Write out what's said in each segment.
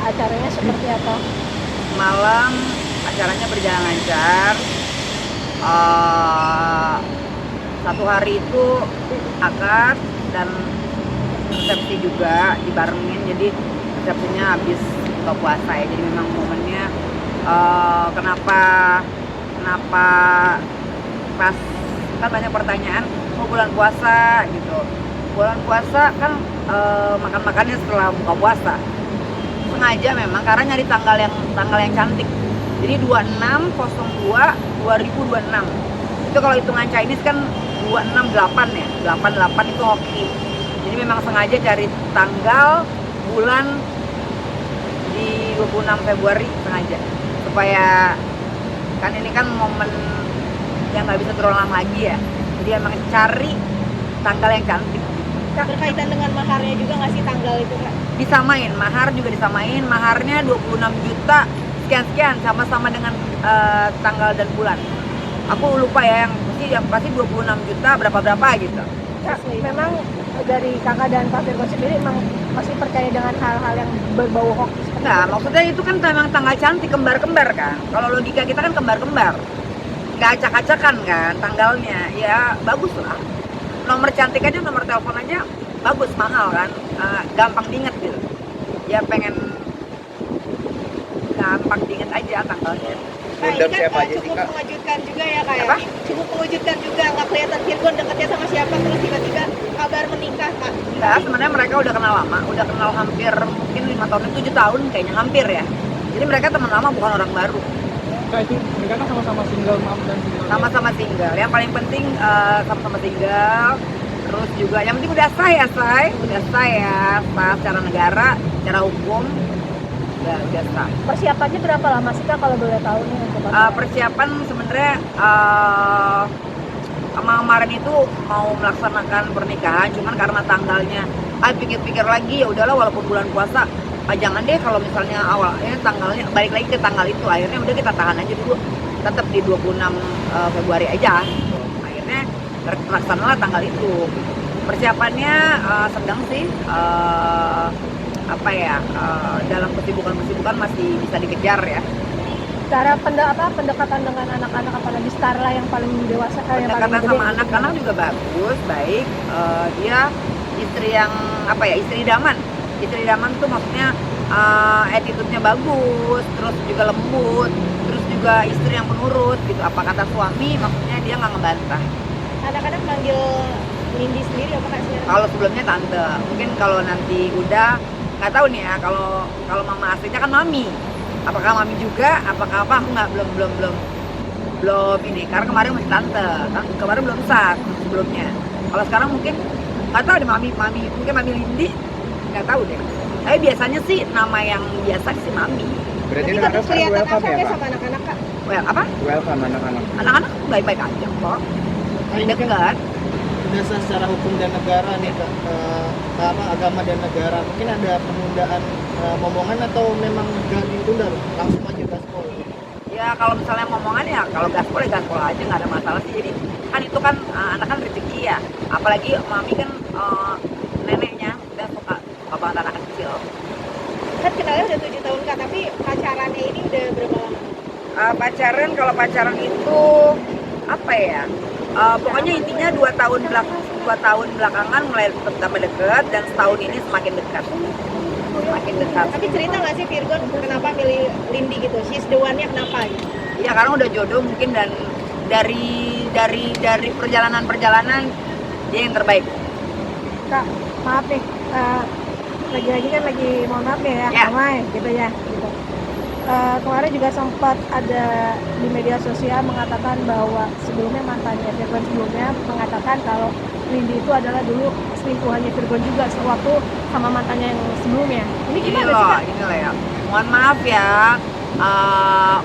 acaranya seperti apa? Malam acaranya berjalan lancar. Eh, Satu hari itu akad dan resepsi juga dibarengin, jadi resepsinya habis buka puasa ya, jadi memang momennya kenapa kenapa pas kan banyak pertanyaan mau bulan puasa gitu. Bulan puasa kan makan-makannya setelah buka puasa, sengaja memang karena nyari tanggal yang cantik. Jadi 26/02/2026 itu kalau hitungan Chinese kan 268 ya, 88 itu hoki. Jadi memang sengaja cari tanggal bulan di 26 Februari sengaja, supaya kan ini kan momen yang nggak bisa terulang lagi ya, jadi emang cari tanggal yang cantik. Berkaitan dengan maharnya juga nggak sih tanggal itu, Kak? Disamain, mahar juga disamain, maharnya 26 juta sekian-sekian, sama-sama dengan tanggal dan bulan. Aku lupa ya, yang pasti 26 juta berapa-berapa gitu. Kak, memang dari kakak dan Pak Virgo sendiri memang masih percaya dengan hal-hal yang berbau hoki seperti Nah, itu? maksudnya itu kan memang tanggal cantik, kembar-kembar kan. Kalau logika kita kan kembar-kembar, nggak acak-acakan kan tanggalnya, ya bagus lah. Nomor cantik aja, nomor telepon aja bagus, mahal kan, gampang diinget gitu. Ya pengen gampang diinget aja tanggalnya. Nah, Undang ini siapa kan aja sih, cukup Kak? mengejutkan juga ya, Kak ya? Apa? Cukup mengejutkan juga, nggak kelihatan Virgon dekatnya sama siapa, terus tiba-tiba kabar menikah, Kak. Enggak, sebenarnya mereka udah kenal lama, udah kenal hampir mungkin 5 tahun, 7 tahun kayaknya, hampir ya. Jadi mereka teman lama, bukan orang baru. Kak, itu mereka kan sama-sama single mom dan single dad. Sama-sama single. Yang paling penting sama-sama single. Terus juga yang penting udah sah ya, udah sah ya, sah secara negara, secara hukum, udah sah. Persiapannya berapa lama sih, Kak, kalau boleh tahu nih untuk Persiapan sebenarnya kemarin itu mau melaksanakan pernikahan, cuman karena tanggalnya, pikir-pikir lagi ya udahlah, walaupun bulan puasa, jangan deh kalau misalnya awalnya tanggalnya balik lagi ke tanggal itu, akhirnya udah kita tahan aja dulu, tetap di 26 Februari aja. Akhirnya terlaksanalah tanggal itu. Persiapannya sedang sih, dalam kesibukan masih bisa dikejar ya. cara pendekatan dengan anak-anak, apalagi Starla yang paling dewasa, yang paling Pendekatan gede sama gitu. anak-anak juga bagus, baik. Dia istri yang istri idaman tuh maksudnya attitude-nya bagus, terus juga lembut, terus juga istri yang penurut gitu. Apa kata suami, maksudnya dia nggak ngebantah. Anak-anak manggil Lindy sendiri apa, Kak, sekarang? Kalau sebelumnya tante, mungkin kalau nanti udah nggak tahu nih ya, kalau mama aslinya kan mami. Apakah mami juga? Apakah apa? Aku nggak, belum ini. Karena kemarin masih tante, kan kemarin belum sah sebelumnya. Kalau sekarang mungkin nggak tahu deh, mami mungkin mami Lindy, nggak tahu deh. Tapi biasanya sih nama yang biasa sih mami. Berarti Tapi anak-anak kelihatan welcome ya, akrabnya Kak? sama anak-anak, Kak. Well, apa? Welcome anak-anak. Anak-anak baik-baik aja kok. Nah, ini kan Dekat. udah sah secara hukum dan negara nih, Kak, agama dan negara. Mungkin ada penundaan momongan atau memang gak ditunda, langsung aja gaspol? Ya kalau misalnya ngomongan ya, kalau gaspol ya gaspol aja, nggak ada masalah sih. Jadi kan itu kan anak kan rezeki ya. Apalagi mami kan neneknya udah suka banget anak kecil. Kan kenalnya udah 7 tahun, Kak, tapi pacarannya ini udah berapa lama? Pacaran, kalau pacaran itu apa ya? Pokoknya intinya 2 tahun belakangan mulai tambah dekat, dan setahun ini semakin dekat. Semakin dekat. Tapi cerita nggak sih Virgon kenapa milih Lindy gitu? She's the one-nya kenapa gitu? Ya karena udah jodoh mungkin, dan dari perjalanan dia yang terbaik. Kak, maaf nih, lagi-lagi kan lagi mohon maaf nih ya, Ya. ramai gitu ya. Gitu. Kemarin juga sempat ada di media sosial mengatakan bahwa sebelumnya mantannya Virgon sebelumnya mengatakan kalau Lindy itu adalah dulu selingkuhannya Virgon juga sewaktu sama mantannya yang sebelumnya. Ini gimana sih, Kak? Ini loh ya. Mohon maaf ya,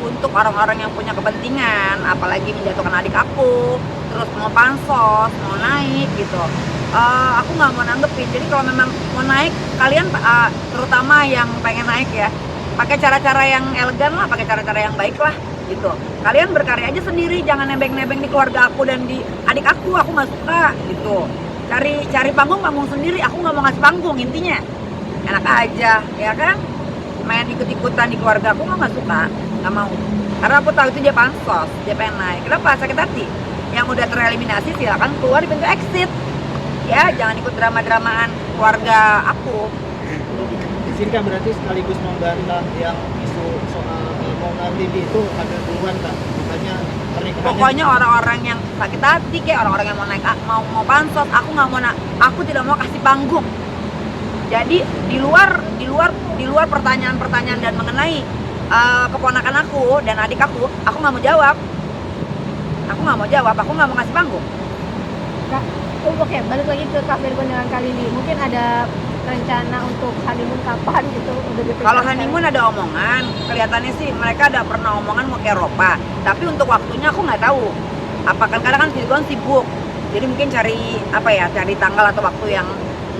untuk orang-orang yang punya kepentingan, apalagi menjatuhkan adik aku, terus mau pansos, mau naik gitu. Aku nggak mau nanggepin. Jadi kalau memang mau naik, kalian terutama yang pengen naik ya, pakai cara-cara yang elegan lah, pakai cara-cara yang baik lah gitu. Kalian berkarya aja sendiri, jangan nebeng-nebeng di keluarga aku dan di adik aku nggak suka gitu. Cari panggung sendiri, aku nggak mau ngasih panggung, intinya enak aja ya kan. main ikut-ikutan di keluarga aku nggak suka, nggak mau. Karena aku tahu itu dia pansos, dia pengen naik. Kenapa? Sakit hati. Yang udah tereliminasi silakan keluar di pintu exit. Ya, jangan ikut drama-dramaan keluarga aku. Di sini kan berarti sekaligus membantah yang isu soal omongan Lindi itu ada duluan kan, makanya pernikahannya. Pokoknya orang-orang yang sakit hati, kayak orang-orang yang mau naik mau pansos, aku nggak mau aku tidak mau kasih panggung. Jadi di luar pertanyaan-pertanyaan dan mengenai keponakan aku dan adik aku nggak mau jawab. Aku nggak mau kasih panggung. Kak, oke, balik lagi ke Kak Virgon dengan Kak Lindi. Mungkin ada rencana untuk honeymoon kapan gitu? Udah dipikirkan? Kalau honeymoon ada omongan, kelihatannya sih mereka ada pernah omongan mau ke Eropa. Tapi untuk waktunya aku nggak tahu. Apakah karena kan Virgon sibuk, jadi mungkin cari tanggal atau waktu yang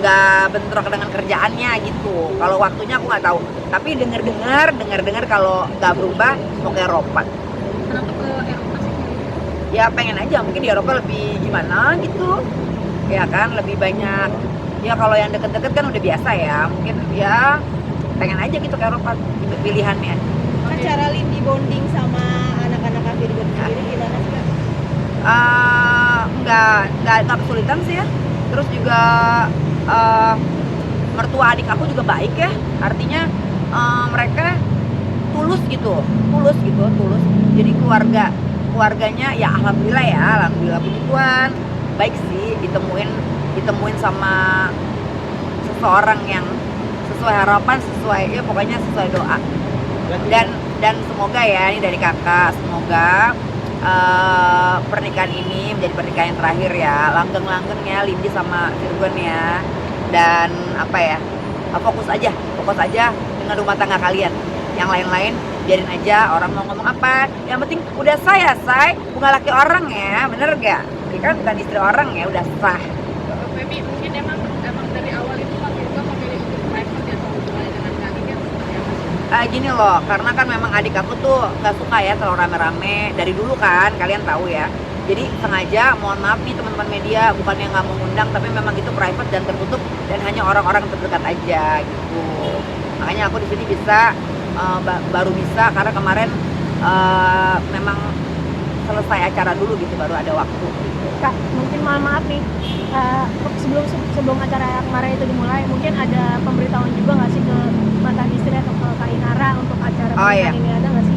nggak bentrok dengan kerjaannya gitu. Kalau waktunya aku nggak tahu. Tapi dengar kalau nggak berubah mau ke Eropa. Kenapa ke Eropa sih? Ya pengen aja, mungkin di Eropa lebih gimana gitu. Ya kan lebih banyak. Ya kalau yang deket-deket kan udah biasa ya. Mungkin ya pengen aja gitu ke Eropa pilihannya. Kan cara Lindi bonding sama anak-anak Kak Virgon sendiri gimana sih Kak? Nggak kesulitan sih ya. Terus juga mertua adik aku juga baik ya. Artinya mereka tulus gitu. Jadi keluarganya ya alhamdulillah puji Tuhan. Baik sih ditemuin sama seseorang yang sesuai harapan, pokoknya sesuai doa. Dan semoga ya, ini dari kakak, semoga pernikahan ini menjadi pernikahan yang terakhir ya, langgeng-langgeng ya Lindi sama Virgon ya. Dan fokus aja dengan rumah tangga kalian. Yang lain-lain biarin aja, orang mau ngomong apa, yang penting udah say, bukan laki orang ya, bener gak? Dia kan bukan istri orang ya, udah sah. Feby, mungkin emang dari awal itu Kak Virgon memilih untuk private ya atau hubungannya dengan Kak Lindi kan seperti apa sih? Gini loh, karena kan memang adik aku tuh nggak suka ya terlalu rame-rame dari dulu kan, kalian tahu ya. Jadi sengaja, mohon maaf nih teman-teman media, bukannya nggak mengundang, tapi memang itu private dan tertutup dan hanya orang-orang terdekat aja gitu. Makanya aku di sini baru bisa karena kemarin memang selesai acara dulu gitu, baru ada waktu. Kak, mungkin maaf nih, sebelum acara kemarin itu dimulai, mungkin ada pemberitahuan juga nggak sih ke mantan istri atau ke Kak Inara untuk acara pernikahan ini, ada nggak sih?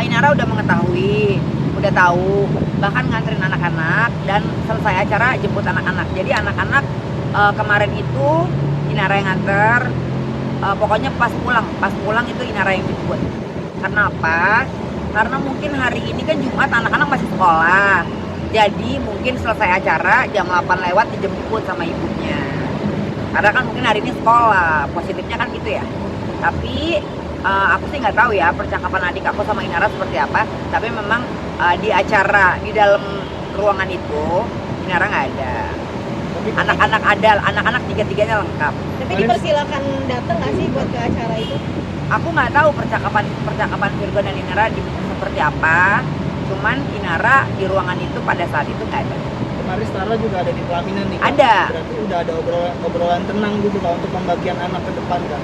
Inara udah mengetahui, udah tahu, bahkan nganterin anak-anak dan selesai acara jemput anak-anak. Jadi anak-anak kemarin itu Inara yang nganter, pokoknya pas pulang itu Inara yang jemput. Karena apa? Karena mungkin hari ini kan Jumat, anak-anak masih sekolah. Jadi mungkin selesai acara jam 8 lewat dijemput sama ibunya. Karena kan mungkin hari ini sekolah, positifnya kan gitu ya. Tapi aku sih nggak tahu ya percakapan adik aku sama Inara seperti apa. Tapi memang di acara di dalam ruangan itu Inara nggak ada. Anak-anak ada, anak-anak tiga-tiganya lengkap. Tapi dipersilakan datang nggak sih buat ke acara itu? Aku nggak tahu percakapan Virgon dan Inara seperti apa. Cuman Inara di ruangan itu pada saat itu nggak ada. Kemarin Stara juga ada di pelaminan nih Kak. Ada. Berarti udah ada obrolan tenang gitu Kak untuk pembagian anak ke depan kan.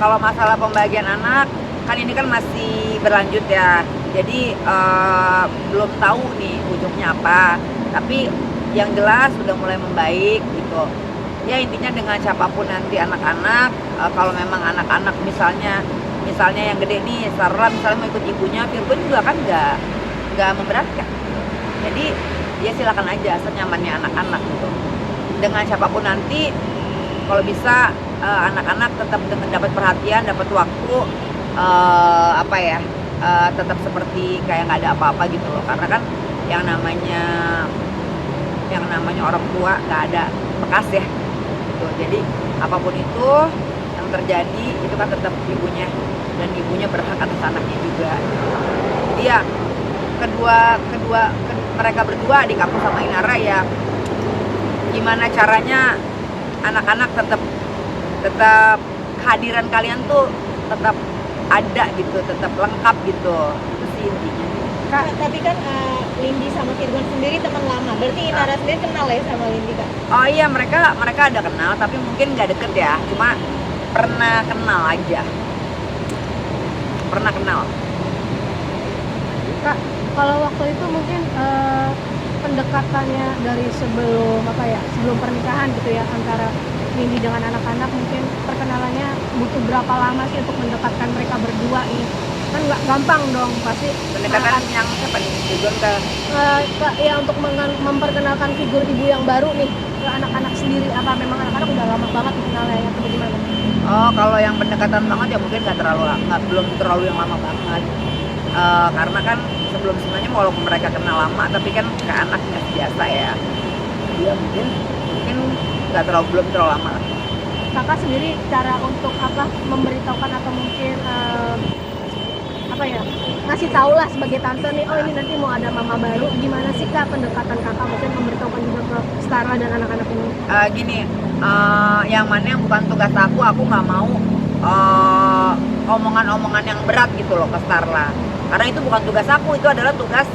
Kalau masalah pembagian anak kan ini kan masih berlanjut ya. Jadi belum tahu nih ujungnya apa. Tapi yang jelas sudah mulai membaik gitu. Ya intinya dengan siapapun nanti anak-anak, kalau memang anak-anak misalnya yang gede nih, Sarah misalnya mau ikut ibunya, Virgon juga kan nggak memberatkan. Jadi ya silakan aja senyamannya anak-anak gitu. Dengan siapapun nanti, kalau bisa anak-anak tetap dapat perhatian, dapat waktu, tetap seperti kayak nggak ada apa-apa gitu loh. Karena kan yang namanya orang tua nggak ada bekas ya. Gitu. Jadi apapun itu yang terjadi itu kan tetap ibunya, dan ibunya berhak atas anaknya juga. Jadi ya mereka berdua, adik aku sama Inara, ya gimana caranya anak-anak tetap kehadiran kalian tuh tetap ada gitu, tetap lengkap gitu. Itu sih intinya. Kak, tapi kan Lindi sama Virgon sendiri teman lama. Berarti Inara sendiri kenal ya sama Lindi Kak? Oh iya, mereka ada kenal, tapi mungkin nggak deket ya. Cuma pernah kenal aja. Pernah kenal. Kak, kalau waktu itu mungkin pendekatannya dari sebelum sebelum pernikahan gitu ya, antara Nindi dengan anak-anak, mungkin perkenalannya butuh berapa lama sih untuk mendekatkan mereka berdua ini? Kan nggak gampang dong pasti. Pendekatan yang apa nih? Tujuan ke Ya untuk memperkenalkan figur ibu yang baru nih ke anak-anak sendiri. Apa memang anak-anak udah lama banget kenalnya atau bagaimana? Oh, kalau yang pendekatan banget ya mungkin belum terlalu yang lama banget. Karena kan sebelumnya walaupun mereka kenal lama, tapi kan ke anaknya biasa ya. Dia mungkin belum terlalu lama lah. Kakak sendiri cara untuk memberitahukan atau mungkin ngasih tahu lah sebagai tante nih, oh ini nanti mau ada mama baru, gimana sih Kak pendekatan Kakak mungkin memberitahukan juga ke Stara dan anak-anak ini? Gini, yang mana yang bukan tugas aku nggak mau omongan-omongan yang berat gitu loh ke Starla, karena itu bukan tugas aku, itu adalah tugas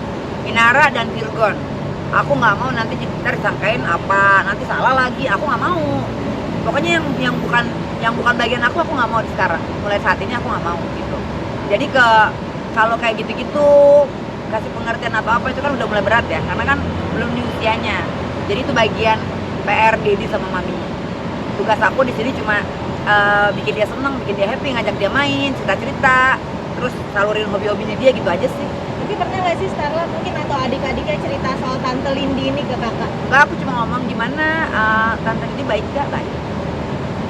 Inara dan Virgon. Aku nggak mau nanti kita disangkain apa, nanti salah lagi, aku nggak mau. Pokoknya yang bukan bagian aku nggak mau sekarang. Mulai saat ini aku nggak mau gitu. Jadi kalau kayak gitu-gitu kasih pengertian atau apa itu kan udah mulai berat ya, karena kan belum di usianya. Jadi itu bagian PR Dedi sama maminya. Tugas aku di sini cuma bikin dia seneng, bikin dia happy, ngajak dia main, cerita-cerita, terus salurin hobi-hobinya dia gitu aja sih. Tapi pernah nggak sih Starla mungkin atau adik-adiknya cerita soal tante Lindi ini ke kakak? Enggak, aku cuma ngomong gimana tante Lindi baik gak? Baik.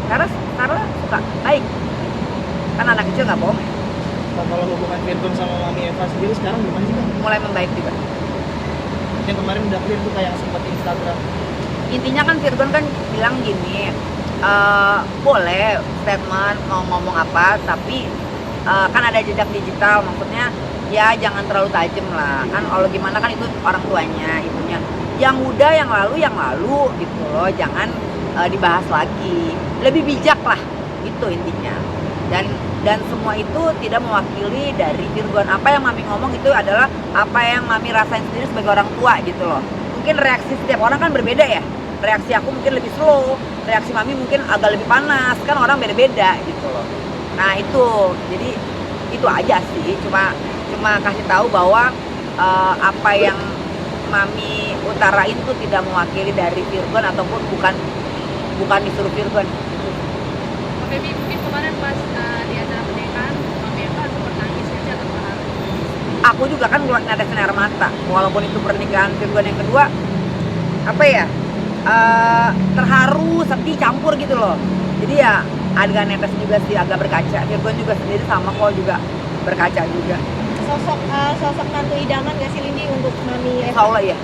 Karena Starla suka baik. Kan anak kecil nggak bohong ya. Kalau hubungan Virgon sama Mami Eva sendiri sekarang gimana sih Kak? Mulai membaik juga. Yang kemarin udah clear tuh kayak yang sempat di Instagram. Intinya kan Virgon kan bilang gini, boleh statement mau ngomong apa, tapi kan ada jejak digital, maksudnya ya jangan terlalu tajam lah. Kan kalau gimana kan itu orang tuanya, ibunya. Yang udah yang lalu gitu loh, jangan dibahas lagi. Lebih bijak lah, itu intinya. Dan semua itu tidak mewakili dari Virgon. Apa yang Mami ngomong itu adalah apa yang Mami rasain sendiri sebagai orang tua gitu loh. Mungkin reaksi setiap orang kan berbeda ya. Reaksi aku mungkin lebih slow, reaksi Mami mungkin agak lebih panas, kan orang beda-beda gitu loh. Nah itu, jadi itu aja sih, cuma kasih tahu bahwa apa yang Mami utarain tuh tidak mewakili dari Virgon ataupun bukan disuruh Virgon. Baby mungkin kemarin pas di acara pernikahan Mami Eva sempat nangis aja atau marah? Aku juga kan keluar netesin air mata, walaupun itu pernikahan Virgon yang kedua, apa ya, terharu, sedih, campur gitu loh. Jadi ya agak netes juga sih, agak berkaca. Virgon juga sendiri sama kok, juga berkaca juga. Sosok mantu idaman nggak sih Lindi untuk Mami Insya Allah ya.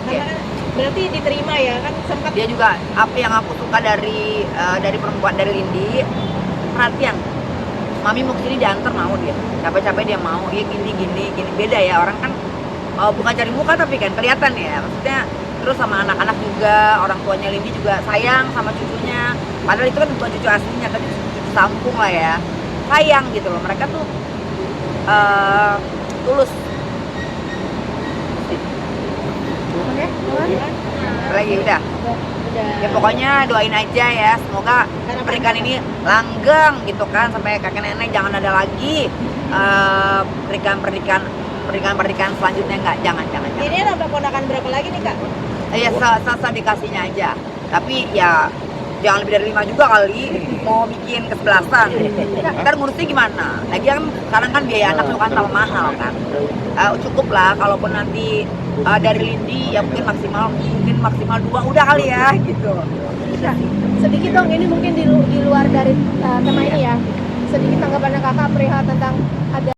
Karena kan berarti diterima ya, kan sempat Dia juga, apa yang aku suka dari perempuan, dari Lindi, perhatian. Mami mau kesini diantar mau dia, capek-capek dia mau, ya gini beda ya, orang kan bukan cari muka tapi kan kelihatan ya, maksudnya. Terus sama anak-anak juga, orang tuanya Lindi juga sayang sama cucunya, padahal itu kan bukan cucu aslinya, tapi cucu sampung lah ya, sayang gitu loh, mereka tuh tulus. Lagi udah. Ya pokoknya doain aja ya, semoga pernikahan ini langgeng gitu kan, sampai kakek nenek jangan ada lagi pernikahan selanjutnya, jangan. Ini nambah ponakan berapa lagi nih Kak? Ya dikasihnya aja, tapi ya jangan lebih dari 5 juga kali, mau bikin kesebelasan. Ntar ngurusnya gimana? Lagi kan sekarang kan biaya anak itu kan tambah mahal kan. Cukup lah, kalaupun nanti dari Lindi ya mungkin maksimal 2 udah kali ya gitu. Sedikit dong, ini mungkin di luar dari tema ini ya. Sedikit tanggapannya Kakak perihal tentang ada